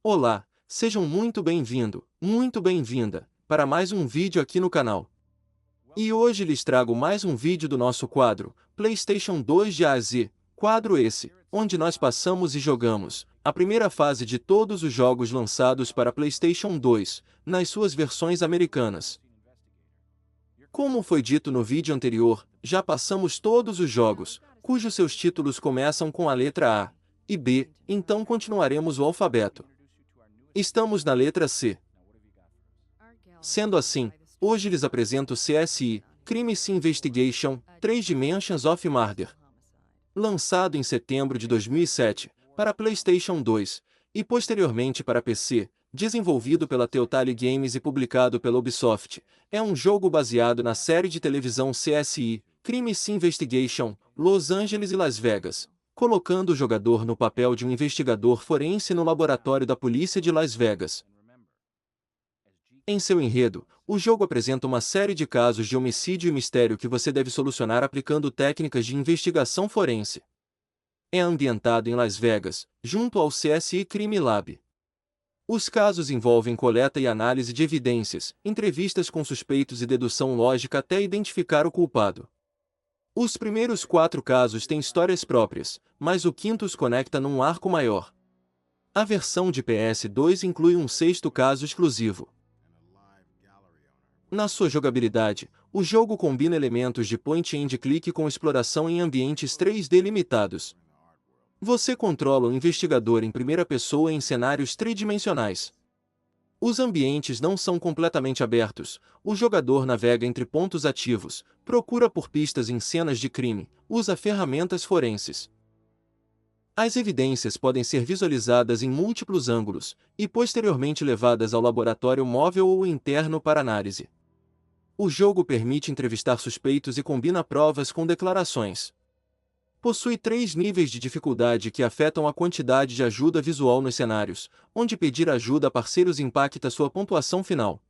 Olá, sejam muito bem-vinda, para mais um vídeo aqui no canal. E hoje lhes trago mais um vídeo do nosso quadro, PlayStation 2 de A a Z, quadro esse, onde nós passamos e jogamos a primeira fase de todos os jogos lançados para PlayStation 2, nas suas versões americanas. Como foi dito no vídeo anterior, já passamos todos os jogos, cujos seus títulos começam com a letra A e B, então continuaremos o alfabeto. Estamos na letra C. Sendo assim, hoje lhes apresento CSI, Crime Investigation, 3 Dimensions of Murder. Lançado em setembro de 2007, para PlayStation 2, e posteriormente para PC, desenvolvido pela Telltale Games e publicado pela Ubisoft, é um jogo baseado na série de televisão CSI, Crime Investigation, Los Angeles e Las Vegas, colocando o jogador no papel de um investigador forense no laboratório da polícia de Las Vegas. Em seu enredo, o jogo apresenta uma série de casos de homicídio e mistério que você deve solucionar aplicando técnicas de investigação forense. É ambientado em Las Vegas, junto ao CSI Crime Lab. Os casos envolvem coleta e análise de evidências, entrevistas com suspeitos e dedução lógica até identificar o culpado. Os primeiros 4 casos têm histórias próprias, mas o quinto os conecta num arco maior. A versão de PS2 inclui um 6º caso exclusivo. Na sua jogabilidade, o jogo combina elementos de point-and-click com exploração em ambientes 3D limitados. Você controla o investigador em primeira pessoa em cenários tridimensionais. Os ambientes não são completamente abertos, o jogador navega entre pontos ativos, procura por pistas em cenas de crime, usa ferramentas forenses. As evidências podem ser visualizadas em múltiplos ângulos, e posteriormente levadas ao laboratório móvel ou interno para análise. O jogo permite entrevistar suspeitos e combina provas com declarações. Possui 3 níveis de dificuldade que afetam a quantidade de ajuda visual nos cenários, onde pedir ajuda a parceiros impacta sua pontuação final.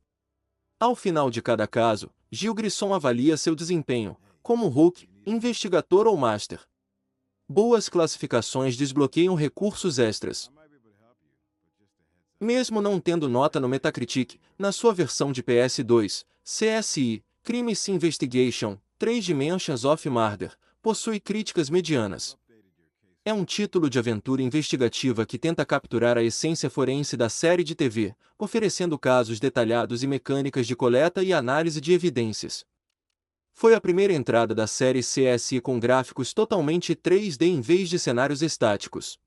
Ao final de cada caso, Gil Grissom avalia seu desempenho, como Hulk, investigador ou Master. Boas classificações desbloqueiam recursos extras. Mesmo não tendo nota no Metacritic, na sua versão de PS2, CSI, Crime Investigation, 3 Dimensions of Murder, possui críticas medianas. É um título de aventura investigativa que tenta capturar a essência forense da série de TV, oferecendo casos detalhados e mecânicas de coleta e análise de evidências. Foi a primeira entrada da série CSI com gráficos totalmente 3D em vez de cenários estáticos.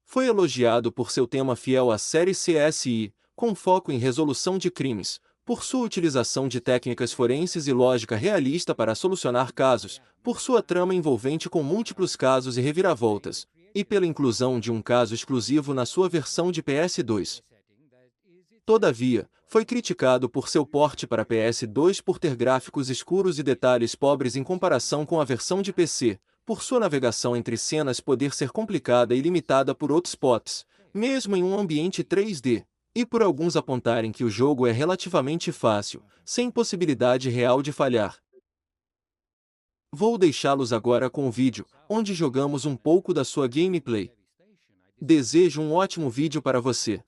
Foi elogiado por seu tema fiel à série CSI, com foco em resolução de crimes, por sua utilização de técnicas forenses e lógica realista para solucionar casos, por sua trama envolvente com múltiplos casos e reviravoltas, e pela inclusão de um caso exclusivo na sua versão de PS2. Todavia, foi criticado por seu porte para PS2 por ter gráficos escuros e detalhes pobres em comparação com a versão de PC, por sua navegação entre cenas poder ser complicada e limitada por hotspots, mesmo em um ambiente 3D. E por alguns apontarem que o jogo é relativamente fácil, sem possibilidade real de falhar. Vou deixá-los agora com o vídeo, onde jogamos um pouco da sua gameplay. Desejo um ótimo vídeo para você.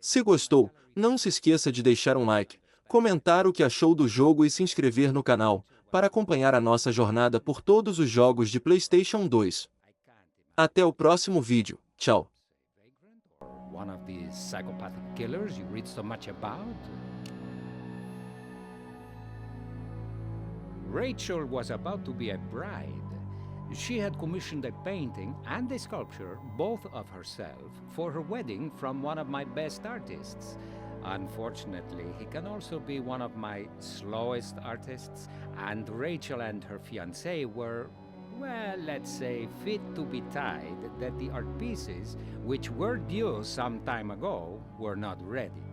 Se gostou, não se esqueça de deixar um like, comentar o que achou do jogo e se inscrever no canal, para acompanhar a nossa jornada por todos os jogos de PlayStation 2. Até o próximo vídeo, tchau. One of these psychopathic killers you read so much about? Rachel was about to be a bride. She had commissioned a painting and a sculpture, both of herself, for her wedding from one of my best artists. Unfortunately, he can also be one of my slowest artists, and Rachel and her fiancé were, well, let's say, fit to be tied that the art pieces, which were due some time ago, were not ready.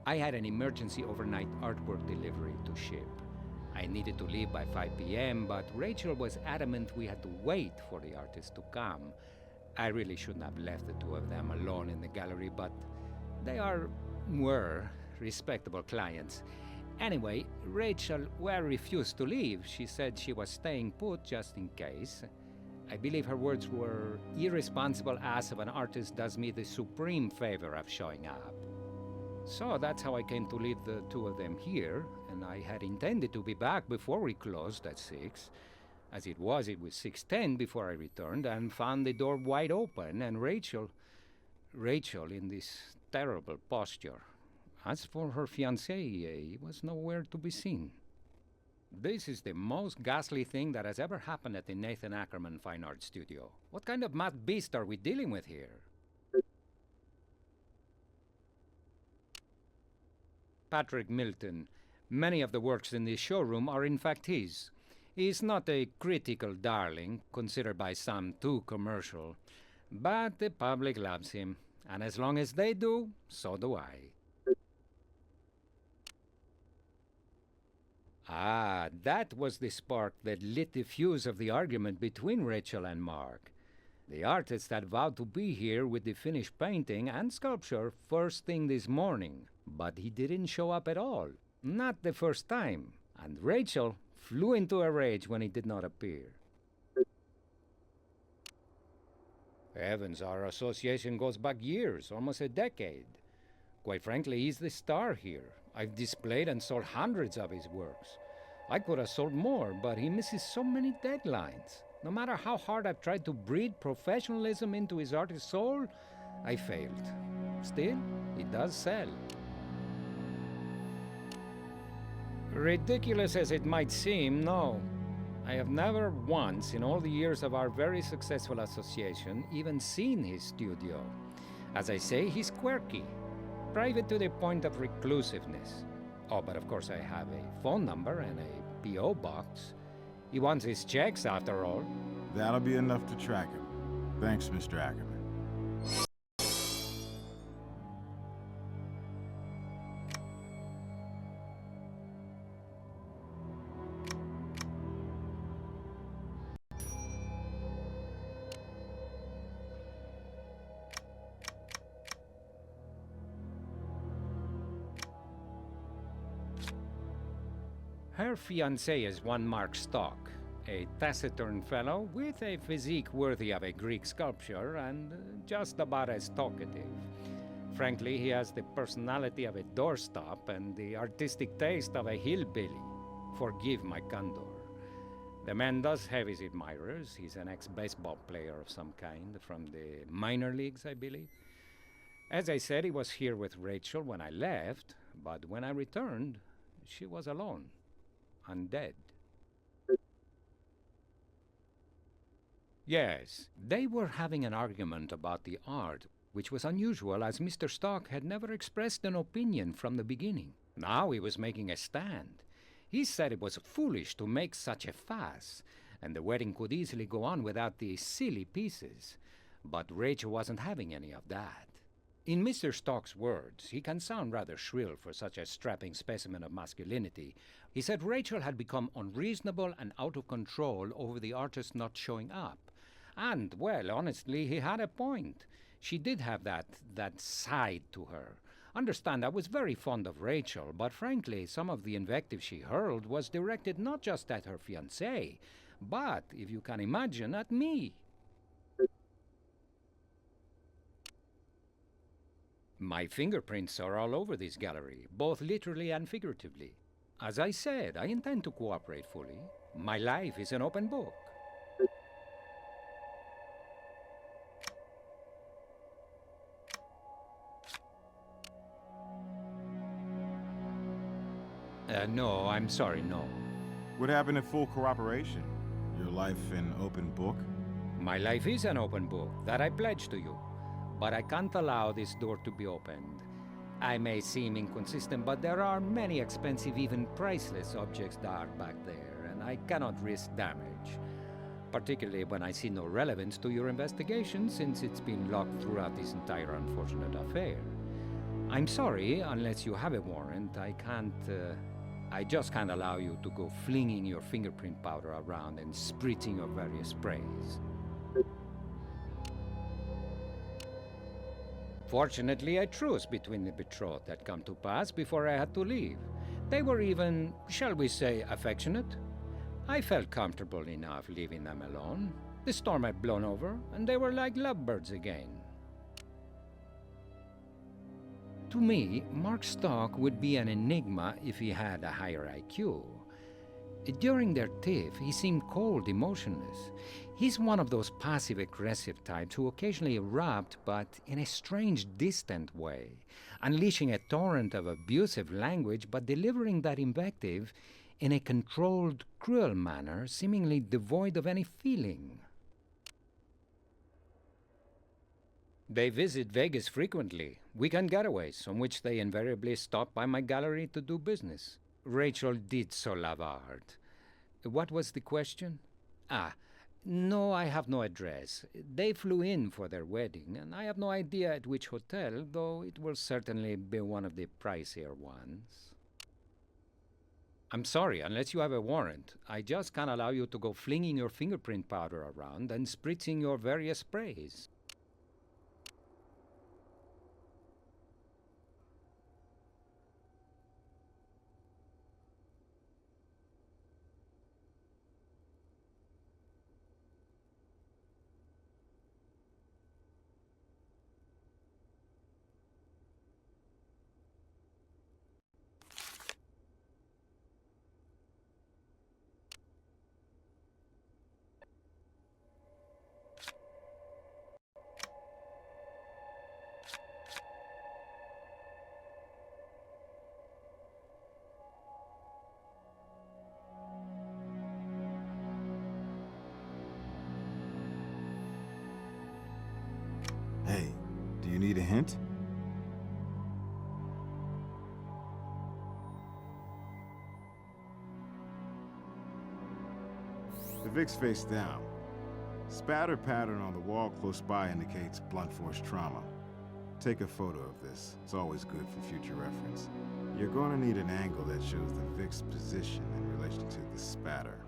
I had an emergency overnight artwork delivery to ship. I needed to leave by 5 p.m., but Rachel was adamant we had to wait for the artist to come. I really shouldn't have left the two of them alone in the gallery, but they were respectable clients. Anyway, Rachel refused to leave. She said she was staying put just in case. I believe her words were, "Irresponsible ass of an artist does me the supreme favor of showing up." So that's how I came to leave the two of them here, and I had intended to be back before we closed at 6. As it was 6:10 before I returned, and found the door wide open, and Rachel in this terrible posture. As for her fiancé, he was nowhere to be seen. This is the most ghastly thing that has ever happened at the Nathan Ackerman Fine Art Studio. What kind of mad beast are we dealing with here? Patrick Milton. Many of the works in this showroom are in fact his. He is not a critical darling, considered by some too commercial, but the public loves him, and as long as they do, so do I. Ah, that was the spark that lit the fuse of the argument between Rachel and Mark. The artist had vowed to be here with the finished painting and sculpture first thing this morning, but he didn't show up at all. Not the first time, and Rachel flew into a rage when he did not appear. Heavens, our association goes back years, almost a decade. Quite frankly, he's the star here. I've displayed and sold hundreds of his works. I could have sold more, but he misses so many deadlines. No matter how hard I've tried to breed professionalism into his artist soul, I failed. Still, he does sell. Ridiculous as it might seem, no. I have never once, in all the years of our very successful association, even seen his studio. As I say, he's quirky, private to the point of reclusiveness. Oh, but of course I have a phone number and a P.O. box. He wants his checks, after all. That'll be enough to track him. Thanks, Mr. Ackerman. Her fiancé is one Mark Stock, a taciturn fellow with a physique worthy of a Greek sculpture and just about as talkative. Frankly, he has the personality of a doorstop and the artistic taste of a hillbilly. Forgive my candor. The man does have his admirers. He's an ex-baseball player of some kind, from the minor leagues, I believe. As I said, he was here with Rachel when I left, but when I returned, she was alone. Undead. Yes, they were having an argument about the art, which was unusual as Mr. Stock had never expressed an opinion from the beginning. Now he was making a stand. He said it was foolish to make such a fuss, and the wedding could easily go on without the silly pieces. But Rachel wasn't having any of that. In Mr. Stock's words, he can sound rather shrill for such a strapping specimen of masculinity. He said Rachel had become unreasonable and out of control over the artist not showing up. And, well, honestly, he had a point. She did have that side to her. Understand, I was very fond of Rachel, but frankly, some of the invective she hurled was directed not just at her fiancé, but, if you can imagine, at me. My fingerprints are all over this gallery, both literally and figuratively. As I said, I intend to cooperate fully. My life is an open book. No, I'm sorry, no. What happened at full cooperation? Your life an open book? My life is an open book, that I pledge to you. But I can't allow this door to be opened. I may seem inconsistent, but there are many expensive, even priceless objects dark back there, and I cannot risk damage. Particularly when I see no relevance to your investigation, since it's been locked throughout this entire unfortunate affair. I'm sorry, unless you have a warrant, I just can't allow you to go flinging your fingerprint powder around and spritzing your various sprays. Fortunately, a truce between the betrothed had come to pass before I had to leave. They were even, shall we say, affectionate. I felt comfortable enough leaving them alone. The storm had blown over, and they were like lovebirds again. To me, Mark Stock would be an enigma if he had a higher IQ. During their tiff, he seemed cold, emotionless. He's one of those passive-aggressive types who occasionally erupt, but in a strange, distant way, unleashing a torrent of abusive language, but delivering that invective in a controlled, cruel manner, seemingly devoid of any feeling. They visit Vegas frequently, weekend getaways, on which they invariably stop by my gallery to do business. Rachel did so love art. What was the question? No, I have no address. They flew in for their wedding, and I have no idea at which hotel, though it will certainly be one of the pricier ones. I'm sorry, unless you have a warrant, I just can't allow you to go flinging your fingerprint powder around and spritzing your various sprays. Hey, do you need a hint? The Vic's face down. Spatter pattern on the wall close by indicates blunt force trauma. Take a photo of this. It's always good for future reference. You're going to need an angle that shows the Vic's position in relation to the spatter.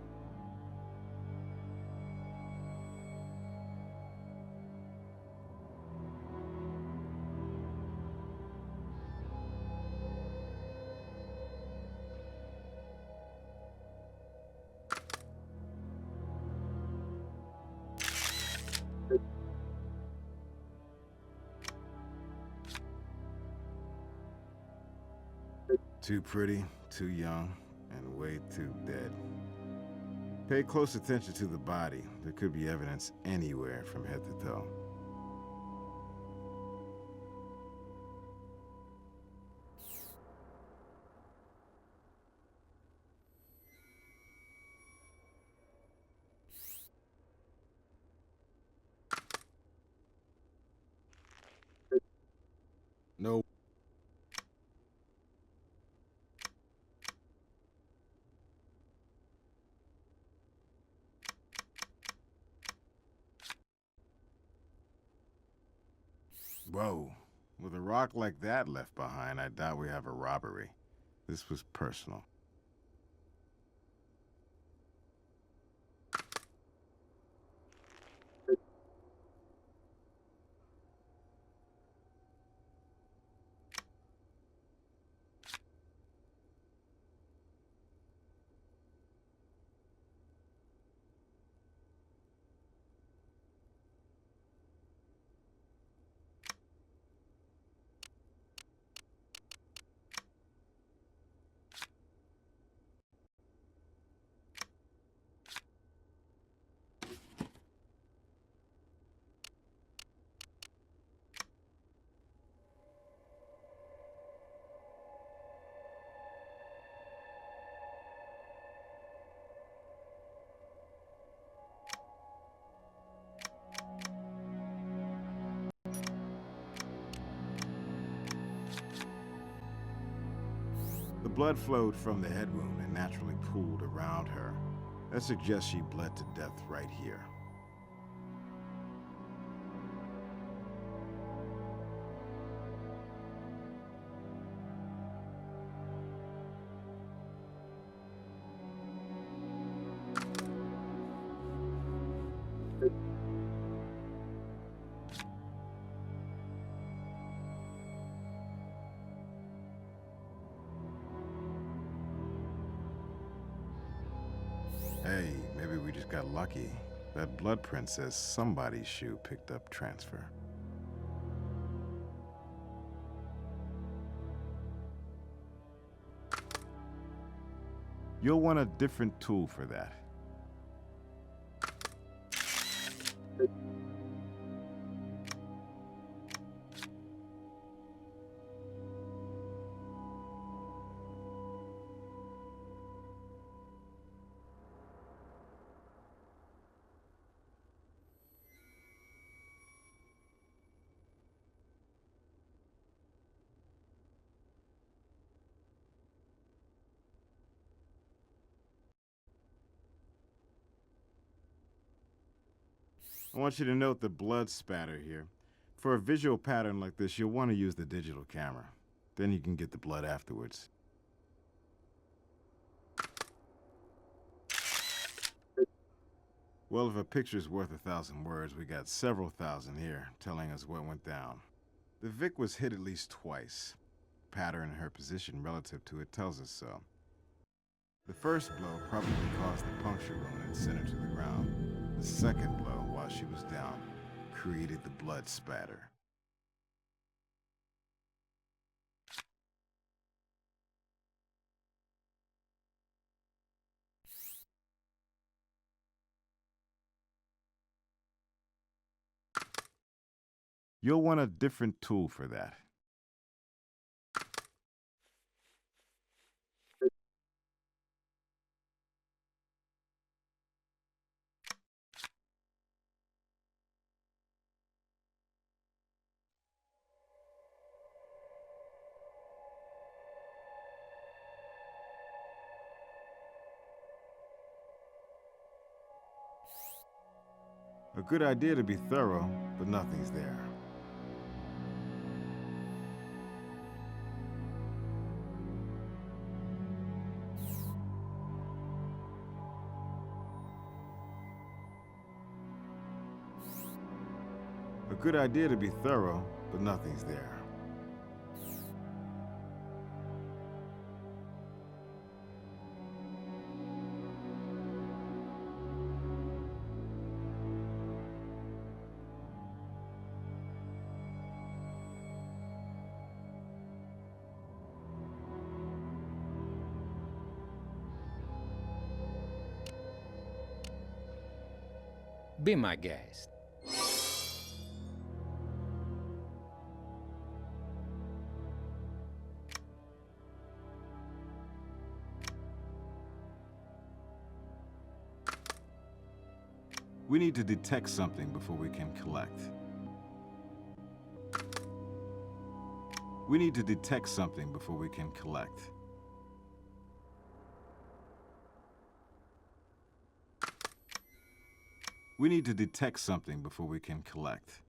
Too pretty, too young, and way too dead. Pay close attention to the body. There could be evidence anywhere from head to toe. No. Whoa. With a rock like that left behind, I doubt we have a robbery. This was personal. The blood flowed from the head wound and naturally pooled around her. That suggests she bled to death right here. Hey, lucky. That blood print says somebody's shoe picked up transfer. You'll want a different tool for that. I want you to note the blood spatter here. For a visual pattern like this, you'll want to use the digital camera. Then you can get the blood afterwards. Well, if a picture's worth 1,000 words, we got several thousand here telling us what went down. The Vic was hit at least twice. Pattern in her position relative to it tells us so. The first blow probably caused the puncture wound and sent her to the ground. The second blow, while she was down, created the blood spatter. You'll want a different tool for that. A good idea to be thorough, but nothing's there. A good idea to be thorough, but nothing's there. Be my guest. We need to detect something before we can collect. We need to detect something before we can collect. We need to detect something before we can collect.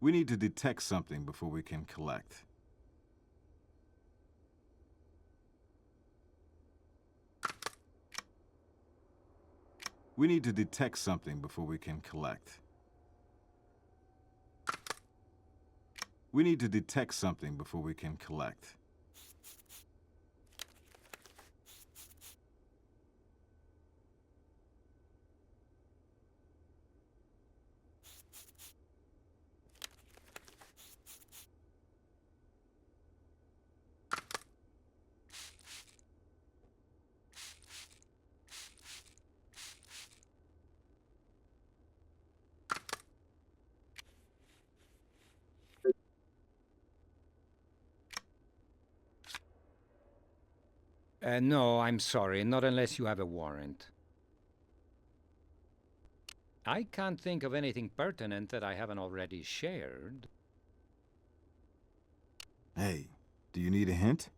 We need to detect something before we can collect. We need to detect something before we can collect. We need to detect something before we can collect. No, I'm sorry, not unless you have a warrant. I can't think of anything pertinent that I haven't already shared. Hey, do you need a hint?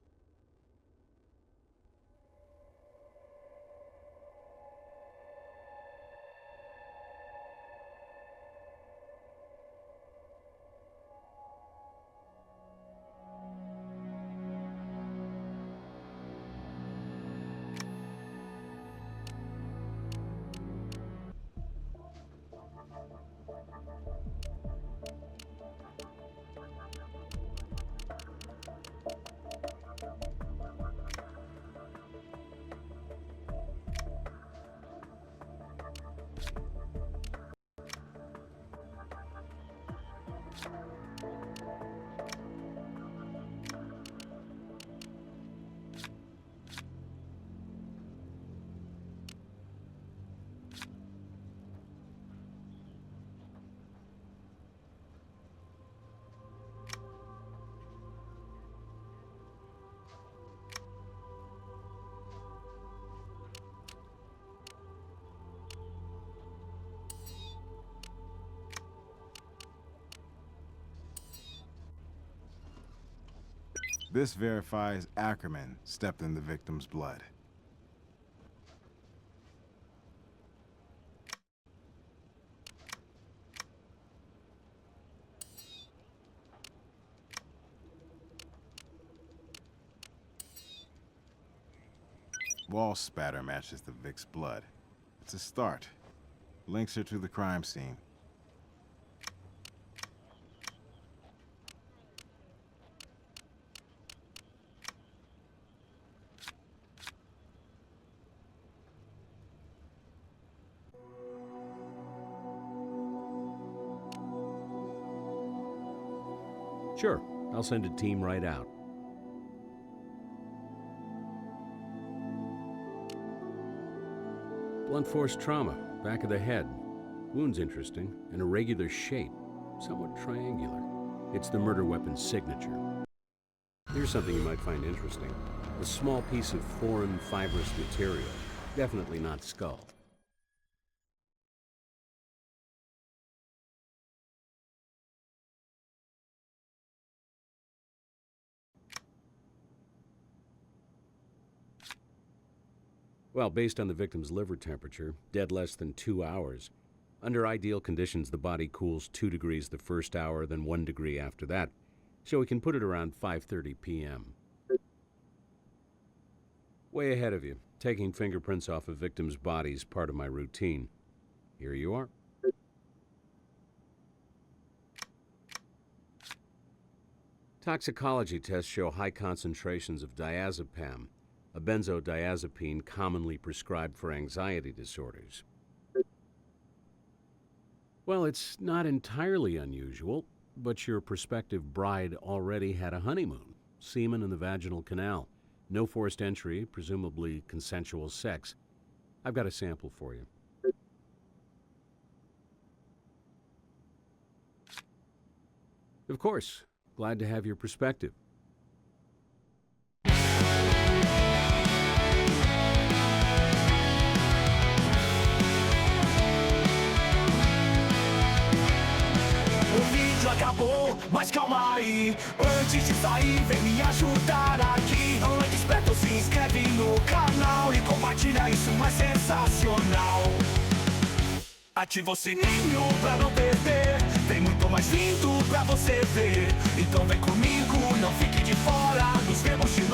This verifies Ackerman stepped in the victim's blood. Wall spatter matches the Vic's blood. It's a start. Links her to the crime scene. Sure, I'll send a team right out. Blunt force trauma, back of the head. Wound's interesting, an irregular shape, somewhat triangular. It's the murder weapon's signature. Here's something you might find interesting. A small piece of foreign fibrous material. Definitely not skull. Well, based on the victim's liver temperature, dead less than 2 hours. Under ideal conditions, the body cools 2 degrees the first hour, then 1 degree after that. So we can put it around 5:30 p.m. Way ahead of you. Taking fingerprints off a victim's body is part of my routine. Here you are. Toxicology tests show high concentrations of diazepam, a benzodiazepine commonly prescribed for anxiety disorders. Well, it's not entirely unusual, but your prospective bride already had a honeymoon, semen in the vaginal canal, no forced entry, presumably consensual sex. I've got a sample for you. Of course, glad to have your perspective. Acabou, mas calma aí. Antes de sair, vem me ajudar aqui. Antes esperto, se inscreve no canal e compartilha, isso é sensacional. Ativa o sininho pra não perder. Tem muito mais lindo pra você ver. Então vem comigo, não fique de fora. Nos vemos de novo.